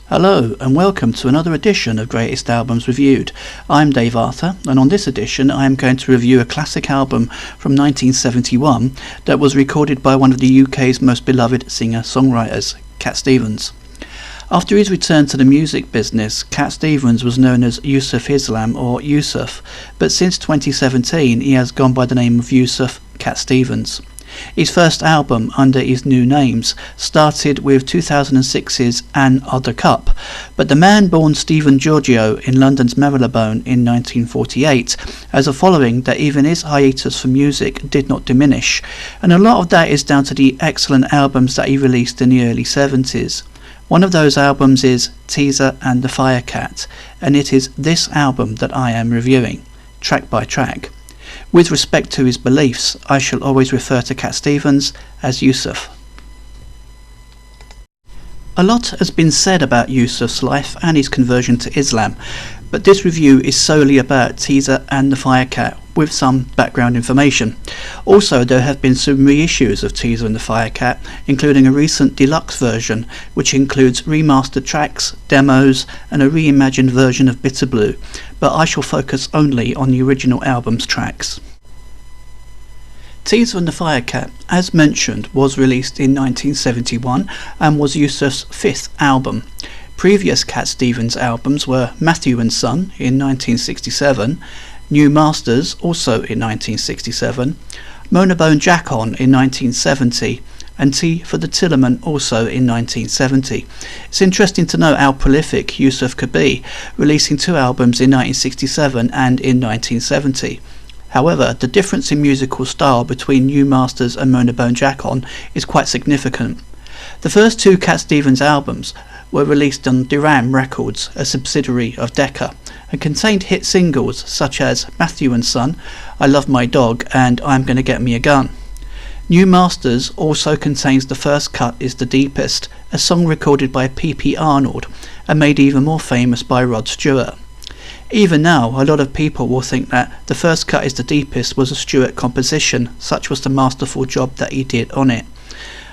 Hello and welcome to another edition of Greatest Albums Reviewed. I'm Dave Arthur, and on this edition I am going to review a classic album from 1971 that was recorded by one of the UK's most beloved singer-songwriters, Cat Stevens. After his return to the music business, Cat Stevens was known as Yusuf Islam or Yusuf, but since 2017 he has gone by the name of Yusuf Cat Stevens. His first album under his new names started with 2006's An Other Cup, but the man born Stephen Giorgio in London's Marylebone in 1948 has a following that even his hiatus from music did not diminish, and a lot of that is down to the excellent albums that he released in the early 70s. One of those albums is Teaser and the Firecat, and it is this album that I am reviewing, track by track. With respect to his beliefs, I shall always refer to Cat Stevens as Yusuf. A lot has been said about Yusuf's life and his conversion to Islam, but this review is solely about Teaser and the Firecat, with some background information. Also, there have been some reissues of Teaser and the Firecat, including a recent deluxe version, which includes remastered tracks, demos, and a reimagined version of Bitter Blue, but I shall focus only on the original album's tracks. Teaser and the Firecat, as mentioned, was released in 1971 and was Yusuf's fifth album. Previous Cat Stevens albums were Matthew and Son in 1967, New Masters also in 1967, Monobone Jack-On in 1970, and Tea for the Tillerman also in 1970. It's interesting to know how prolific Yusuf could be, releasing two albums in 1967 and in 1970. However, the difference in musical style between New Masters and Monobone Jack-On is quite significant. The first two Cat Stevens albums were released on Duran Records, a subsidiary of Decca, and contained hit singles such as Matthew and Son, I Love My Dog, and I'm Gonna Get Me a Gun. New Masters also contains The First Cut Is the Deepest, a song recorded by P.P. Arnold and made even more famous by Rod Stewart. Even now, a lot of people will think that The First Cut Is the Deepest was a Stewart composition, such was the masterful job that he did on it.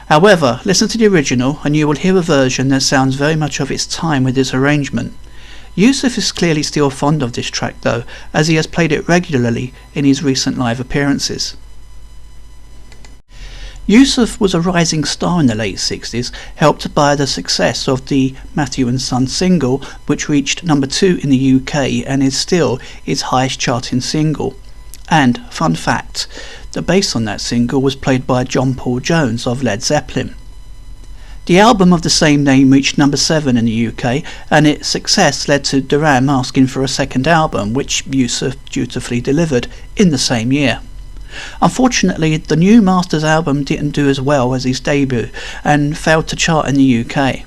However, listen to the original and you will hear a version that sounds very much of its time with this arrangement. Yusuf is clearly still fond of this track though, as he has played it regularly in his recent live appearances. Yusuf was a rising star in the late 60s, helped by the success of the Matthew and Son single, which reached number 2 in the UK and is still his highest charting single. And, fun fact, the bass on that single was played by John Paul Jones of Led Zeppelin. The album of the same name reached number 7 in the UK, and its success led to Duran asking for a second album, which Yusuf dutifully delivered in the same year. Unfortunately, the New Masters album didn't do as well as his debut and failed to chart in the UK.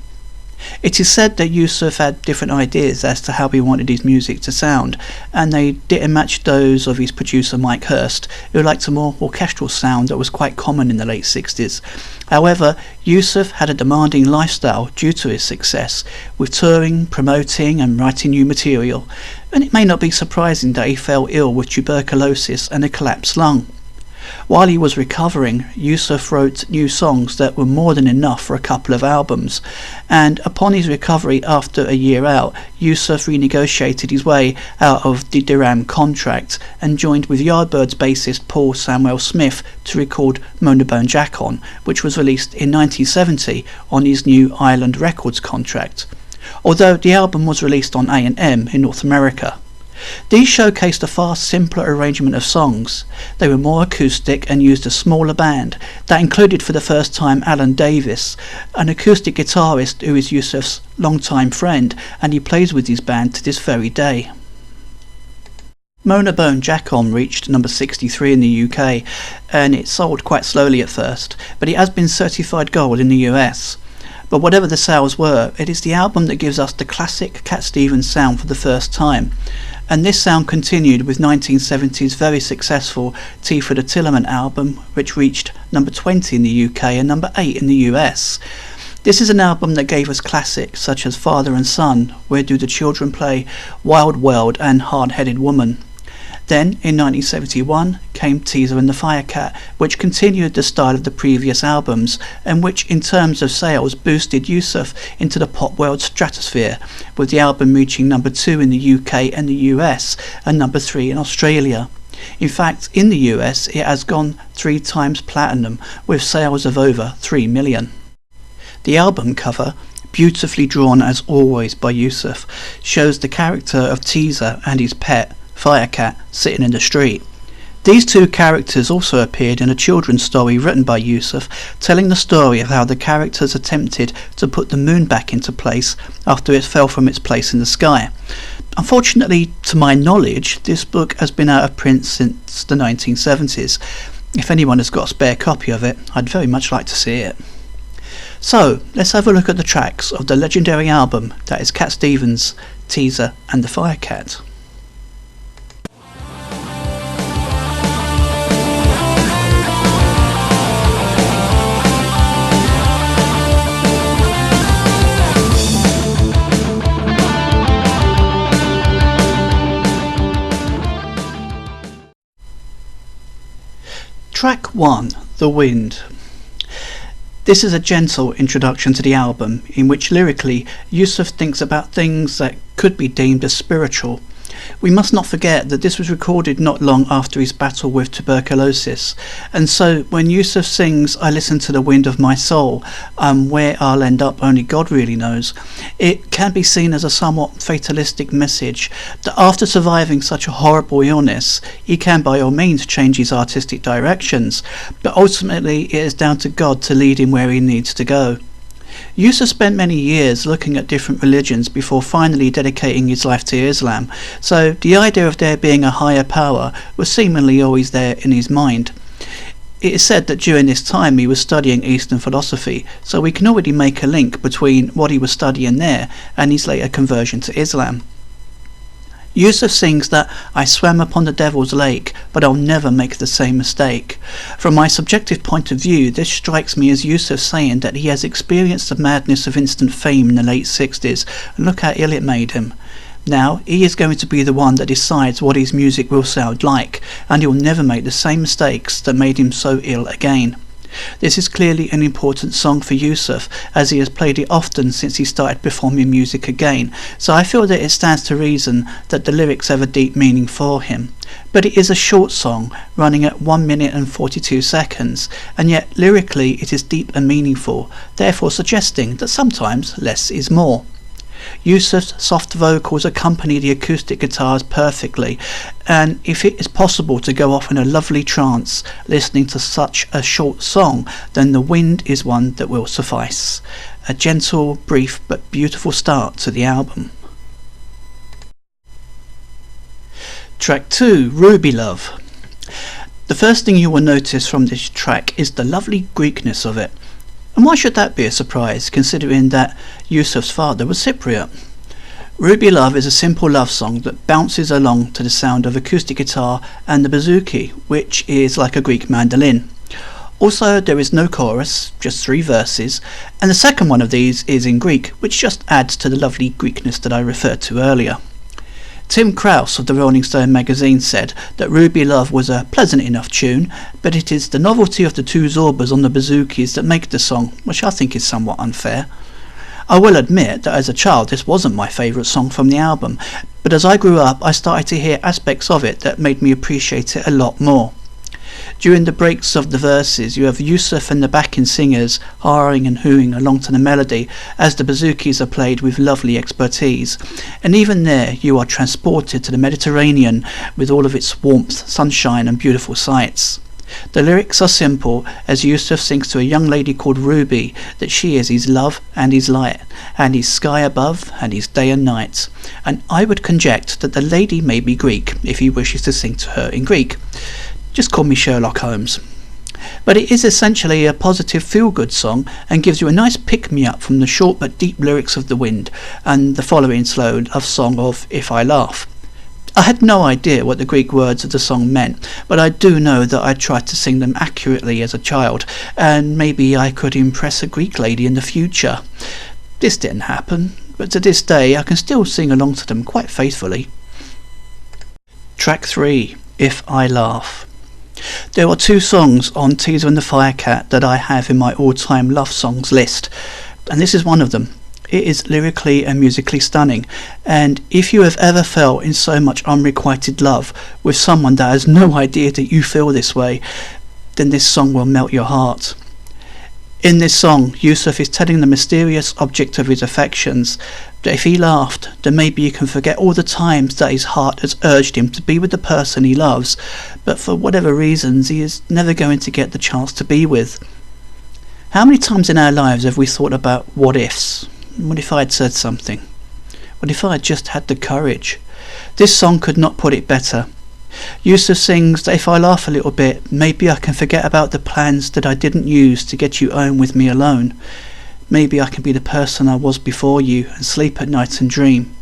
It is said that Yusuf had different ideas as to how he wanted his music to sound, and they didn't match those of his producer Mike Hurst, who liked a more orchestral sound that was quite common in the late 60s. However, Yusuf had a demanding lifestyle due to his success, with touring, promoting and writing new material, and it may not be surprising that he fell ill with tuberculosis and a collapsed lung. While he was recovering, Yusuf wrote new songs that were more than enough for a couple of albums, and upon his recovery after a year out, Yusuf renegotiated his way out of the Duran contract and joined with Yardbirds bassist Paul Samwell Smith to record Monobone Jack-On, which was released in 1970 on his new Island Records contract, although the album was released on A&M in North America. These showcased a far simpler arrangement of songs. They were more acoustic and used a smaller band that included for the first time Alan Davis, an acoustic guitarist who is Yusuf's longtime friend, and he plays with his band to this very day. Monobone Jack-On reached number 63 in the UK, and it sold quite slowly at first, but it has been certified gold in the US. But whatever the sales were, it is the album that gives us the classic Cat Stevens sound for the first time. And this sound continued with 1970's very successful Tea for the Tillerman album, which reached number 20 in the UK and number 8 in the US. This is an album that gave us classics such as Father and Son, Where Do the Children Play, Wild World and Hard-Headed Woman. Then, in 1971, came Teaser and the Firecat, which continued the style of the previous albums, and which in terms of sales boosted Yusuf into the pop world stratosphere, with the album reaching number 2 in the UK and the US, and number 3 in Australia. In fact, in the US it has gone 3 times platinum, with sales of over 3 million. The album cover, beautifully drawn as always by Yusuf, shows the character of Teaser and his pet, Firecat, sitting in the street. These two characters also appeared in a children's story written by Yusuf, telling the story of how the characters attempted to put the moon back into place after it fell from its place in the sky. Unfortunately, to my knowledge, this book has been out of print since the 1970s. If anyone has got a spare copy of it, I'd very much like to see it. So, let's have a look at the tracks of the legendary album that is Cat Stevens, Teaser and the Firecat. Track 1, The Wind. This is a gentle introduction to the album, in which lyrically Yusuf thinks about things that could be deemed as spiritual. We must not forget that this was recorded not long after his battle with tuberculosis, and so when Yusuf sings "I listen to the wind of my soul," where I'll end up only God really knows, it can be seen as a somewhat fatalistic message that after surviving such a horrible illness, he can by all means change his artistic directions, but ultimately it is down to God to lead him where he needs to go. Yusuf spent many years looking at different religions before finally dedicating his life to Islam, so the idea of there being a higher power was seemingly always there in his mind. It is said that during this time he was studying Eastern philosophy, so we can already make a link between what he was studying there and his later conversion to Islam. Yusuf sings that "I swam upon the devil's lake, but I'll never make the same mistake." From my subjective point of view, this strikes me as Yusuf saying that he has experienced the madness of instant fame in the late 60s, and look how ill it made him. Now, he is going to be the one that decides what his music will sound like, and he'll never make the same mistakes that made him so ill again. This is clearly an important song for Yusuf, as he has played it often since he started performing music again, so I feel that it stands to reason that the lyrics have a deep meaning for him. But it is a short song, running at 1 minute and 42 seconds, and yet lyrically it is deep and meaningful, therefore suggesting that sometimes less is more. Yusuf's soft vocals accompany the acoustic guitars perfectly, and if it is possible to go off in a lovely trance listening to such a short song, then The Wind is one that will suffice. A gentle, brief but beautiful start to the album. Track 2, Ruby Love. The first thing you will notice from this track is the lovely Greekness of it. And why should that be a surprise, considering that Yusuf's father was Cypriot? Ruby Love is a simple love song that bounces along to the sound of acoustic guitar and the bouzouki, which is like a Greek mandolin. Also, there is no chorus, just 3 verses, and the second one of these is in Greek, which just adds to the lovely Greekness that I referred to earlier. Tim Krause of the Rolling Stone magazine said that Ruby Love was a pleasant enough tune, but it is the novelty of the 2 zorbas on the bouzoukis that make the song, which I think is somewhat unfair. I will admit that as a child this wasn't my favourite song from the album, but as I grew up I started to hear aspects of it that made me appreciate it a lot more. During the breaks of the verses you have Yusuf and the backing singers haaing and hooing along to the melody as the bouzoukis are played with lovely expertise, and even there you are transported to the Mediterranean with all of its warmth, sunshine and beautiful sights. The lyrics are simple, as Yusuf sings to a young lady called Ruby that she is his love and his light, and his sky above and his day and night, and I would conject that the lady may be Greek if he wishes to sing to her in Greek. Just call me Sherlock Holmes. But it is essentially a positive feel-good song and gives you a nice pick-me-up from the short but deep lyrics of The Wind and the following slow love song of If I Laugh. I had no idea what the Greek words of the song meant, but I do know that I tried to sing them accurately as a child, and maybe I could impress a Greek lady in the future. This didn't happen, but to this day I can still sing along to them quite faithfully. Track 3, If I Laugh. There are two songs on Teaser the Firecat that I have in my all-time love songs list, and this is one of them. It is lyrically and musically stunning, and if you have ever felt in so much unrequited love with someone that has no idea that you feel this way, then this song will melt your heart. In this song, Yusuf is telling the mysterious object of his affections that if he laughed, then maybe he can forget all the times that his heart has urged him to be with the person he loves, but for whatever reasons he is never going to get the chance to be with. How many times in our lives have we thought about what ifs? What if I had said something? What if I had just had the courage? This song could not put it better. Yusuf sings that if I laugh a little bit, maybe I can forget about the plans that I didn't use to get you home with me alone. Maybe I can be the person I was before you and sleep at night and dream.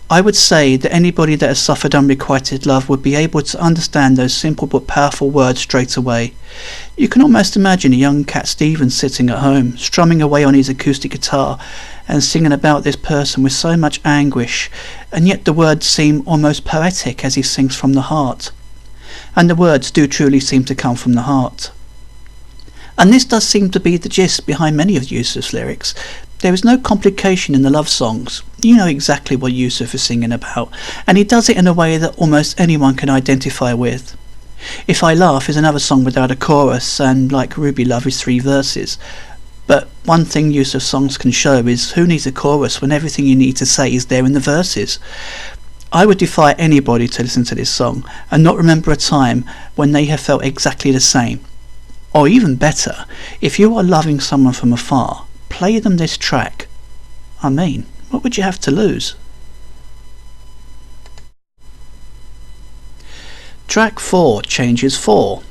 I would say that anybody that has suffered unrequited love would be able to understand those simple but powerful words straight away. You can almost imagine a young Cat Stevens sitting at home, strumming away on his acoustic guitar and singing about this person with so much anguish, and yet the words seem almost poetic as he sings from the heart. And the words do truly seem to come from the heart. And this does seem to be the gist behind many of Yusuf's lyrics. There is no complication in the love songs. You know exactly what Yusuf is singing about, and he does it in a way that almost anyone can identify with. If I Laugh is another song without a chorus, and like Ruby Love is 3 verses. But one thing Yusuf's songs can show is who needs a chorus when everything you need to say is there in the verses. I would defy anybody to listen to this song and not remember a time when they have felt exactly the same. Or even better, if you are loving someone from afar, play them this track. I mean, what would you have to lose? Track 4, Changes 4.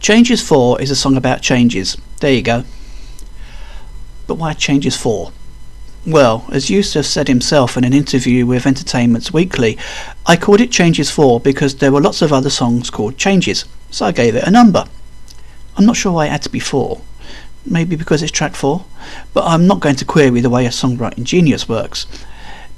Changes 4 is a song about changes. There you go. But why Changes 4? Well, as Yusuf said himself in an interview with Entertainment Weekly, I called it Changes 4 because there were lots of other songs called Changes, so I gave it a number. I'm not sure why it had to be 4. Maybe because it's track 4, but I'm not going to query the way a songwriting genius works.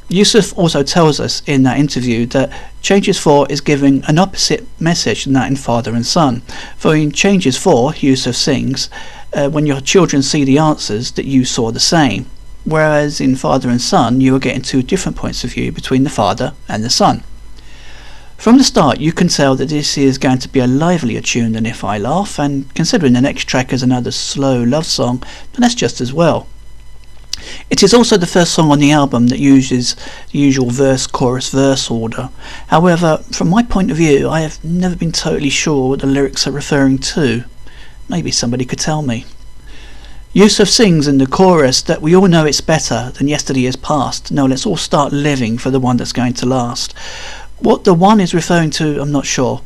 Yusuf also tells us in that interview that Changes 4 is giving an opposite message than that in Father and Son. For in Changes 4, Yusuf sings, when your children see the answers that you saw the same, whereas in Father and Son you are getting 2 different points of view between the father and the son. From the start you can tell that this is going to be a livelier tune than If I Laugh, and considering the next track is another slow love song, then that's just as well. It is also the first song on the album that uses the usual verse-chorus-verse order. However, from my point of view, I have never been totally sure what the lyrics are referring to. Maybe somebody could tell me. Yusuf sings in the chorus that we all know it's better than yesterday is past. No, let's all start living for the one that's going to last. What the one is referring to, I'm not sure.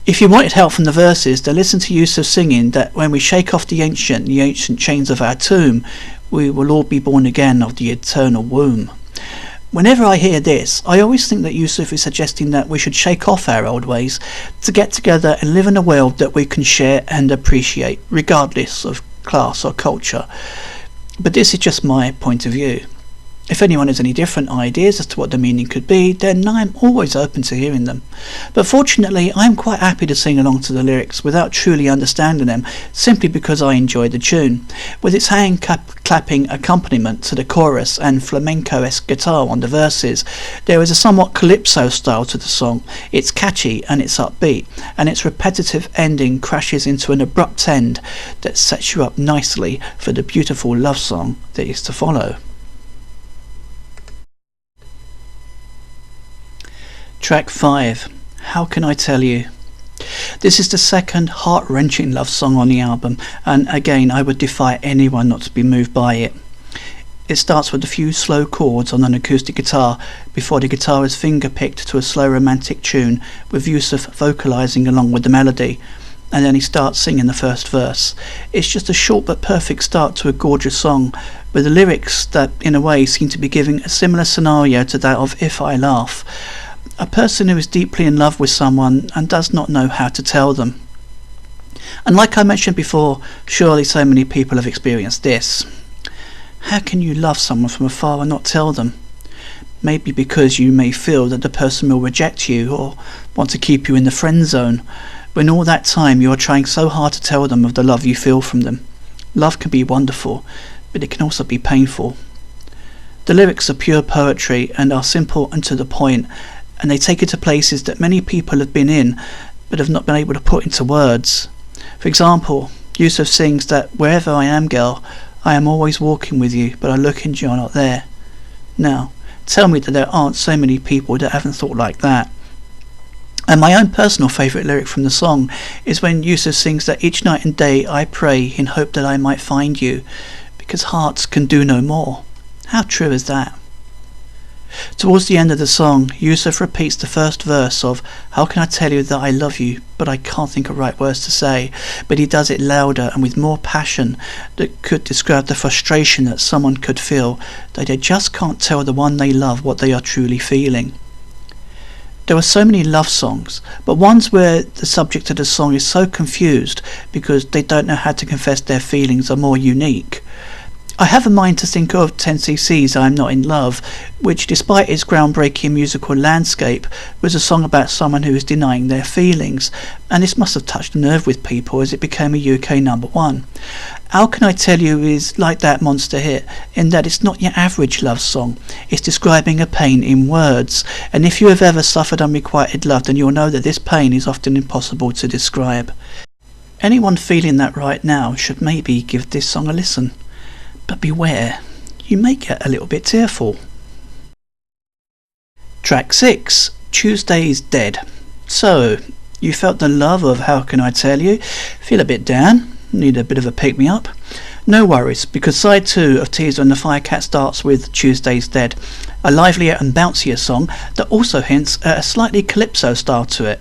If you wanted help from the verses, then listen to Yusuf singing that when we shake off the ancient chains of our tomb, we will all be born again of the eternal womb. Whenever I hear this, I always think that Yusuf is suggesting that we should shake off our old ways to get together and live in a world that we can share and appreciate, regardless of class or culture. But this is just my point of view. If anyone has any different ideas as to what the meaning could be, then I'm always open to hearing them. But fortunately, I'm quite happy to sing along to the lyrics without truly understanding them, simply because I enjoy the tune. With its hand-clapping accompaniment to the chorus and flamenco-esque guitar on the verses, there is a somewhat calypso style to the song. It's catchy and it's upbeat, and its repetitive ending crashes into an abrupt end that sets you up nicely for the beautiful love song that is to follow. Track 5, How Can I Tell You? This is the second heart-wrenching love song on the album, and again I would defy anyone not to be moved by it. It starts with a few slow chords on an acoustic guitar before the guitar is finger-picked to a slow romantic tune with Yusuf vocalising along with the melody, and then he starts singing the first verse. It's just a short but perfect start to a gorgeous song, with the lyrics that in a way seem to be giving a similar scenario to that of If I Laugh. A person who is deeply in love with someone and does not know how to tell them. And like I mentioned before, surely so many people have experienced this. How can you love someone from afar and not tell them? Maybe because you may feel that the person will reject you or want to keep you in the friend zone, when all that time you are trying so hard to tell them of the love you feel from them. Love can be wonderful, but it can also be painful. The lyrics are pure poetry and are simple and to the point, and they take it to places that many people have been in but have not been able to put into words. For example, Yusuf sings that wherever I am, girl, I am always walking with you, but I look and you're not there. Now, tell me that there aren't so many people that haven't thought like that. And my own personal favourite lyric from the song is when Yusuf sings that each night and day I pray in hope that I might find you, because hearts can do no more. How true is that? Towards the end of the song, Yusuf repeats the first verse of "How can I tell you that I love you, but I can't think of right words to say," but he does it louder and with more passion that could describe the frustration that someone could feel that they just can't tell the one they love what they are truly feeling. There are so many love songs, but ones where the subject of the song is so confused because they don't know how to confess their feelings are more unique. I have a mind to think of 10cc's I'm Not in Love, which despite its groundbreaking musical landscape was a song about someone who is denying their feelings, and this must have touched a nerve with people as it became a UK #1. How Can I Tell You is like that monster hit in that it's not your average love song, it's describing a pain in words, and if you have ever suffered unrequited love then you'll know that this pain is often impossible to describe. Anyone feeling that right now should maybe give this song a listen. But beware, you may get a little bit tearful. Track 6, Tuesday's Dead. So, you felt the love of How Can I Tell You? Feel a bit down? Need a bit of a pick-me-up? No worries, because side 2 of Teaser and the Firecat starts with Tuesday's Dead, a livelier and bouncier song that also hints at a slightly calypso style to it.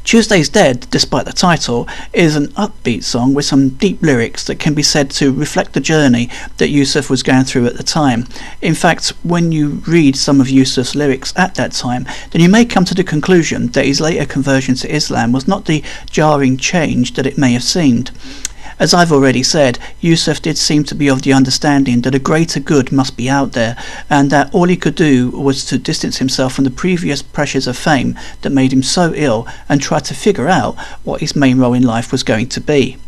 Tuesday's Dead, despite the title, is an upbeat song with some deep lyrics that can be said to reflect the journey that Yusuf was going through at the time. In fact, when you read some of Yusuf's lyrics at that time, then you may come to the conclusion that his later conversion to Islam was not the jarring change that it may have seemed. As I've already said, Yusuf did seem to be of the understanding that a greater good must be out there, and that all he could do was to distance himself from the previous pressures of fame that made him so ill and try to figure out what his main role in life was going to be.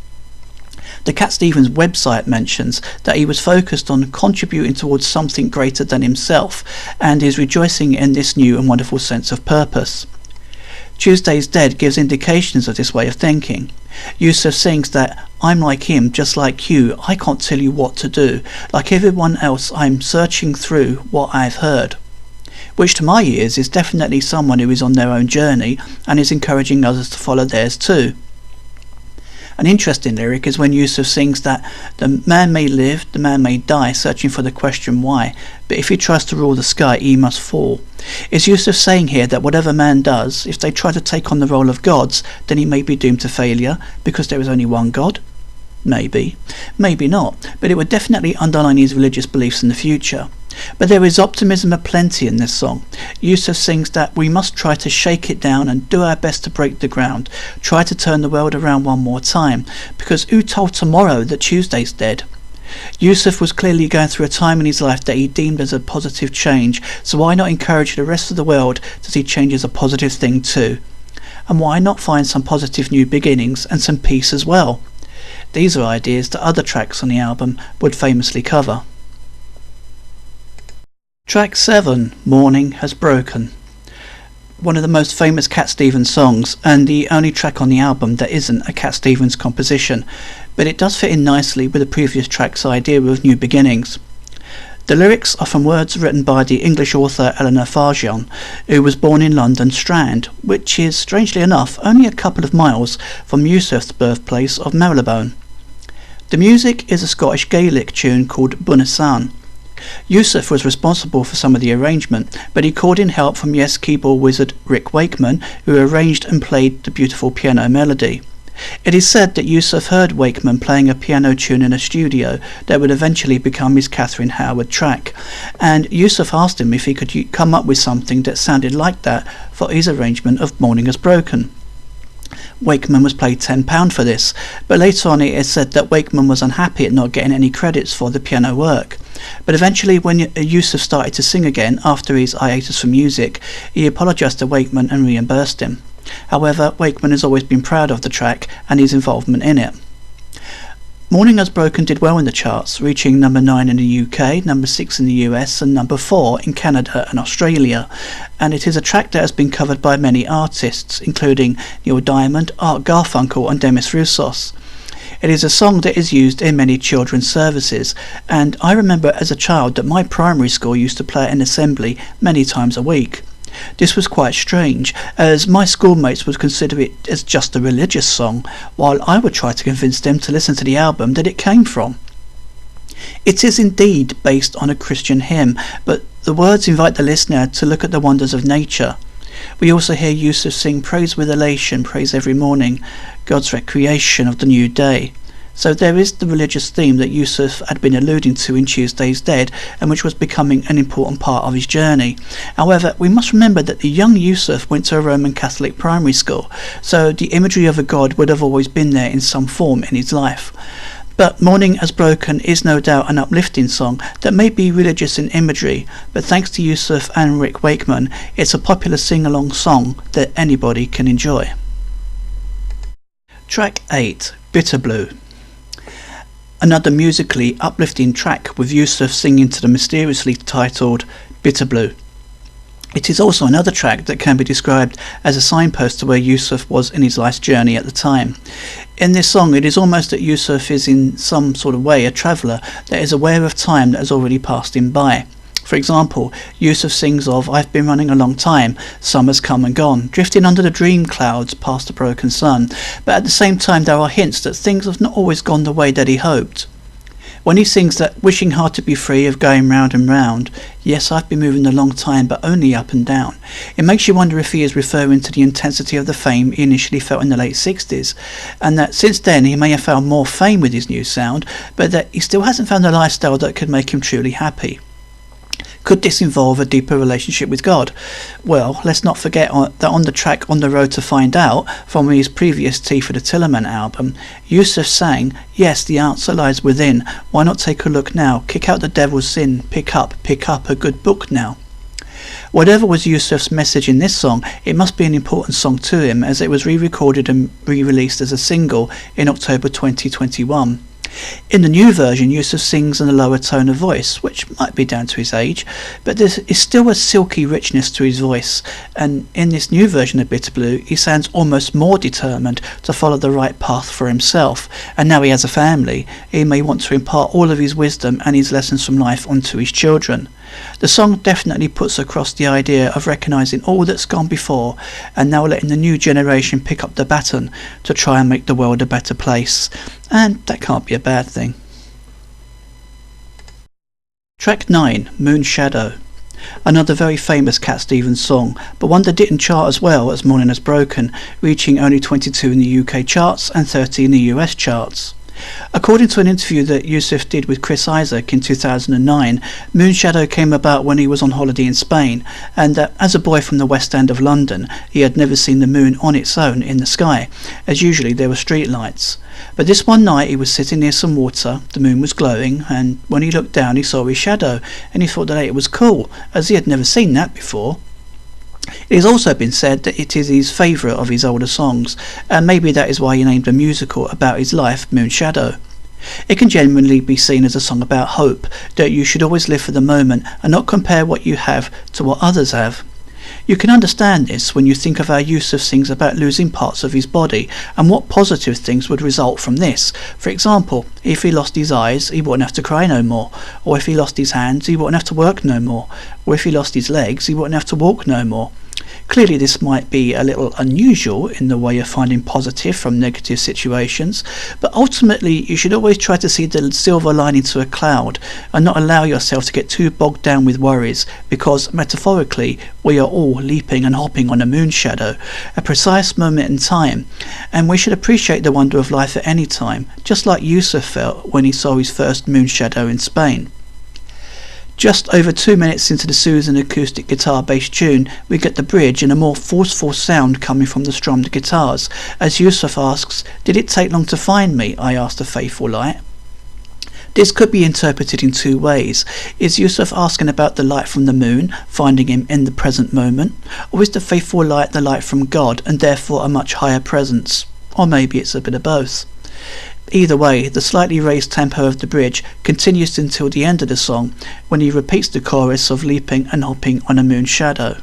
The Cat Stevens website mentions that he was focused on contributing towards something greater than himself, and is rejoicing in this new and wonderful sense of purpose. Tuesday's Dead gives indications of this way of thinking. Yusuf sings that I'm like him, just like you, I can't tell you what to do. Like everyone else, I'm searching through what I've heard. Which to my ears is definitely someone who is on their own journey and is encouraging others to follow theirs too. An interesting lyric is when Yusuf sings that the man may live, the man may die, searching for the question why, but if he tries to rule the sky, he must fall. Is Yusuf saying here that whatever man does, if they try to take on the role of gods, then he may be doomed to failure, because there is only one God? Maybe. Maybe not, but it would definitely underline his religious beliefs in the future. But there is optimism aplenty in this song. Yusuf sings that we must try to shake it down and do our best to break the ground, try to turn the world around one more time, because who told tomorrow that Tuesday's dead? Yusuf was clearly going through a time in his life that he deemed as a positive change, so why not encourage the rest of the world to see change as a positive thing too? And why not find some positive new beginnings and some peace as well? These are ideas that other tracks on the album would famously cover. Track 7, Morning Has Broken. One of the most famous Cat Stevens songs, and the only track on the album that isn't a Cat Stevens composition, but it does fit in nicely with the previous track's idea of new beginnings. The lyrics are from words written by the English author Eleanor Farjeon, who was born in London Strand, which is, strangely enough, only a couple of miles from Yusuf's birthplace of Marylebone. The music is a Scottish Gaelic tune called Bunasan. Yusuf was responsible for some of the arrangement, but he called in help from Yes keyboard wizard Rick Wakeman, who arranged and played the beautiful piano melody. It is said that Yusuf heard Wakeman playing a piano tune in a studio that would eventually become his Catherine Howard track, and Yusuf asked him if he could come up with something that sounded like that for his arrangement of Morning Has Broken. Wakeman was paid £10 for this, but later on it is said that Wakeman was unhappy at not getting any credits for the piano work. But eventually, when Yusuf started to sing again after his hiatus from music, he apologised to Wakeman and reimbursed him. However, Wakeman has always been proud of the track and his involvement in it. Morning Has Broken did well in the charts, reaching number 9 in the UK, number 6 in the US and number 4 in Canada and Australia, and it is a track that has been covered by many artists, including Neil Diamond, Art Garfunkel and Demis Roussos. It is a song that is used in many children's services, and I remember as a child that my primary school used to play it in assembly many times a week. This was quite strange, as my schoolmates would consider it as just a religious song, while I would try to convince them to listen to the album that it came from. It is indeed based on a Christian hymn, but the words invite the listener to look at the wonders of nature. We also hear Yusuf sing "Praise with elation, praise every morning," God's recreation of the new day. So there is the religious theme that Yusuf had been alluding to in Tuesday's Dead, and which was becoming an important part of his journey. However, we must remember that the young Yusuf went to a Roman Catholic primary school, so the imagery of a god would have always been there in some form in his life. But Morning Has Broken is no doubt an uplifting song that may be religious in imagery, but thanks to Yusuf and Rick Wakeman, it's a popular sing-along song that anybody can enjoy. Track 8, Bitter Blue. Another musically uplifting track with Yusuf singing to the mysteriously titled Bitter Blue. It is also another track that can be described as a signpost to where Yusuf was in his life's journey at the time. In this song, it is almost that Yusuf is in some sort of way a traveller that is aware of time that has already passed him by. For example, Yusuf sings of "I've been running a long time, summer's come and gone, drifting under the dream clouds past the broken sun," but at the same time there are hints that things have not always gone the way that he hoped. When he sings that "wishing hard to be free of going round and round, yes, I've been moving a long time but only up and down," it makes you wonder if he is referring to the intensity of the fame he initially felt in the late 60s, and that since then he may have found more fame with his new sound, but that he still hasn't found a lifestyle that could make him truly happy. Could this involve a deeper relationship with God? Well, let's not forget that on the track On the Road to Find Out, from his previous Tea for the Tillerman album, Yusuf sang, "Yes, the answer lies within. Why not take a look now? Kick out the devil's sin. Pick up a good book now." Whatever was Yusuf's message in this song, it must be an important song to him, as it was re-recorded and re-released as a single in October 2021. In the new version, Yusuf sings in a lower tone of voice, which might be down to his age, but there is still a silky richness to his voice, and in this new version of Bitter Blue, he sounds almost more determined to follow the right path for himself, and now he has a family, he may want to impart all of his wisdom and his lessons from life onto his children. The song definitely puts across the idea of recognising all that's gone before, and now letting the new generation pick up the baton to try and make the world a better place, and that can't be a bad thing. Track 9, Moon Shadow. Another very famous Cat Stevens song, but one that didn't chart as well as Morning Has Broken, reaching only 22 in the UK charts and 30 in the US charts. According to an interview that Yusuf did with Chris Isaak in 2009, Moon Shadow came about when he was on holiday in Spain, and as a boy from the West End of London, he had never seen the moon on its own in the sky, as usually there were street lights. But this one night he was sitting near some water, the moon was glowing, and when he looked down he saw his shadow, and he thought that it was cool, as he had never seen that before. It has also been said that it is his favourite of his older songs, and maybe that is why he named a musical about his life Moon Shadow. It can genuinely be seen as a song about hope, that you should always live for the moment and not compare what you have to what others have. You can understand this when you think of how Yusuf sings about losing parts of his body and what positive things would result from this. For example, if he lost his eyes, he wouldn't have to cry no more, or if he lost his hands, he wouldn't have to work no more, or if he lost his legs, he wouldn't have to walk no more. Clearly this might be a little unusual in the way of finding positive from negative situations, but ultimately you should always try to see the silver lining to a cloud and not allow yourself to get too bogged down with worries, because metaphorically we are all leaping and hopping on a moon shadow, a precise moment in time, and we should appreciate the wonder of life at any time, just like Yusuf felt when he saw his first moon shadow in Spain. Just over 2 minutes into the Susan acoustic guitar-based tune, we get the bridge and a more forceful sound coming from the strummed guitars, as Yusuf asks, "Did it take long to find me?" I asked the faithful light. This could be interpreted in two ways. Is Yusuf asking about the light from the moon, finding him in the present moment? Or is the faithful light the light from God and therefore a much higher presence? Or maybe it's a bit of both. Either way, the slightly raised tempo of the bridge continues until the end of the song, when he repeats the chorus of leaping and hopping on a moon shadow.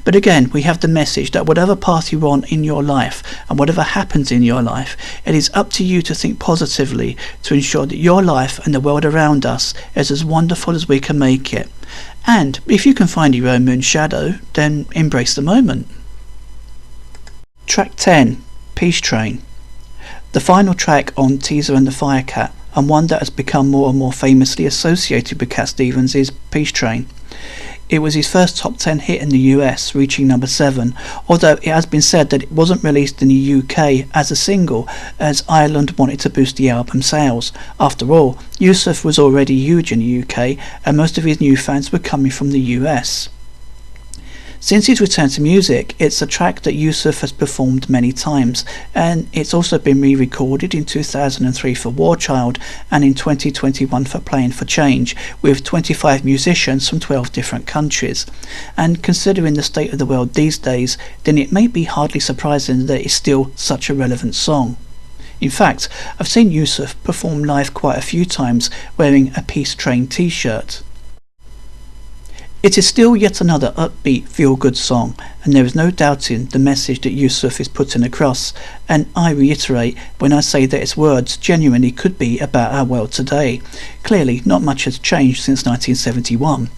But again, we have the message that whatever path you're on in your life and whatever happens in your life, it is up to you to think positively to ensure that your life and the world around us is as wonderful as we can make it. And if you can find your own moon shadow, then embrace the moment. Track 10, Peace Train. The final track on Teaser and the Firecat, and one that has become more and more famously associated with Cat Stevens, is Peace Train. It was his first top 10 hit in the US, reaching number 7, although it has been said that it wasn't released in the UK as a single, as Ireland wanted to boost the album sales. After all, Yusuf was already huge in the UK, and most of his new fans were coming from the US. Since his return to music, it's a track that Yusuf has performed many times, and it's also been re-recorded in 2003 for War Child and in 2021 for Playing for Change, with 25 musicians from 12 different countries. And considering the state of the world these days, then it may be hardly surprising that it's still such a relevant song. In fact, I've seen Yusuf perform live quite a few times wearing a Peace Train t-shirt. It is still yet another upbeat, feel-good song, and there is no doubting the message that Yusuf is putting across, and I reiterate when I say that its words genuinely could be about our world today. Clearly, not much has changed since 1971.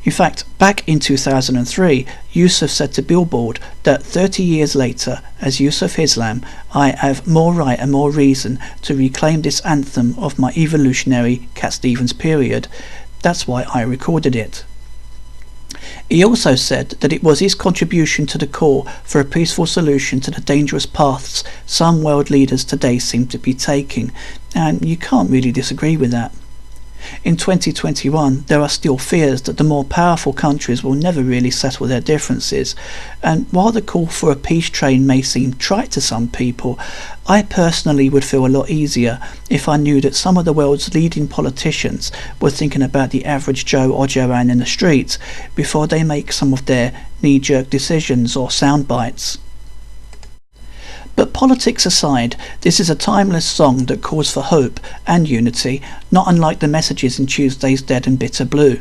In fact, back in 2003, Yusuf said to Billboard that 30 years later, as Yusuf Islam, I have more right and more reason to reclaim this anthem of my evolutionary Cat Stevens period. That's why I recorded it. He also said that it was his contribution to the call for a peaceful solution to the dangerous paths some world leaders today seem to be taking, and you can't really disagree with that. In 2021, there are still fears that the more powerful countries will never really settle their differences, and while the call for a peace train may seem trite to some people, I personally would feel a lot easier if I knew that some of the world's leading politicians were thinking about the average Joe or Joanne in the streets before they make some of their knee-jerk decisions or sound bites. But politics aside, this is a timeless song that calls for hope and unity, not unlike the messages in Tuesday's Dead and Bitter Blue.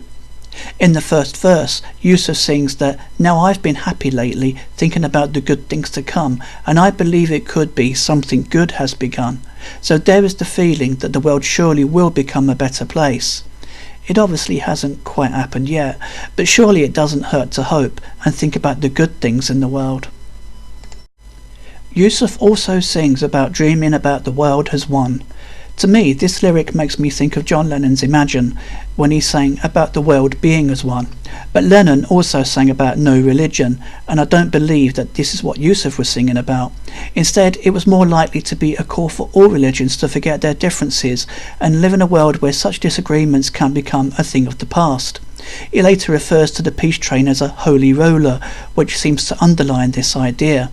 In the first verse, Yusuf sings that, "Now I've been happy lately, thinking about the good things to come, and I believe it could be something good has begun. So there is the feeling that the world surely will become a better place." It obviously hasn't quite happened yet, but surely it doesn't hurt to hope and think about the good things in the world. Yusuf also sings about dreaming about the world has won. To me, this lyric makes me think of John Lennon's Imagine, when he sang about the world being as one. But Lennon also sang about no religion, and I don't believe that this is what Yusuf was singing about. Instead, it was more likely to be a call for all religions to forget their differences and live in a world where such disagreements can become a thing of the past. He later refers to the peace train as a holy roller, which seems to underline this idea.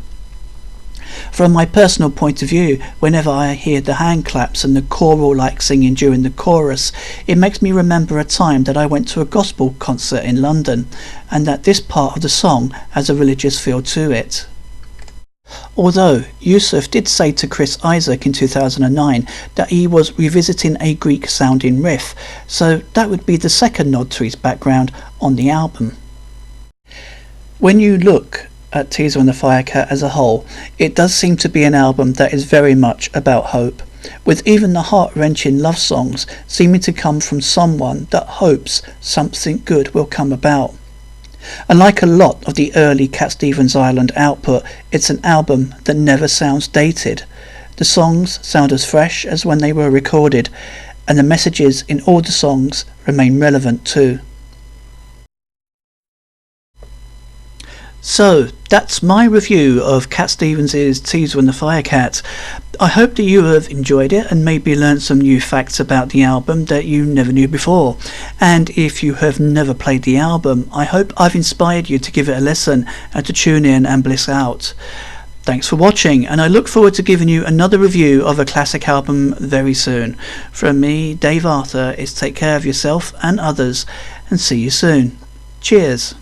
From my personal point of view, whenever I hear the hand claps and the choral-like singing during the chorus, it makes me remember a time that I went to a gospel concert in London, and that this part of the song has a religious feel to it. Although Yusuf did say to Chris Isaak in 2009 that he was revisiting a Greek-sounding riff, so that would be the second nod to his background on the album. When you look at Teaser and the Firecat as a whole, it does seem to be an album that is very much about hope, with even the heart-wrenching love songs seeming to come from someone that hopes something good will come about. And like a lot of the early Cat Stevens Island output, it's an album that never sounds dated. The songs sound as fresh as when they were recorded, and the messages in all the songs remain relevant too. So, that's my review of Cat Stevens' Teaser and the Firecat. I hope that you have enjoyed it and maybe learned some new facts about the album that you never knew before. And if you have never played the album, I hope I've inspired you to give it a listen and to tune in and bliss out. Thanks for watching, and I look forward to giving you another review of a classic album very soon. From me, Dave Arthur, is take care of yourself and others, and see you soon. Cheers.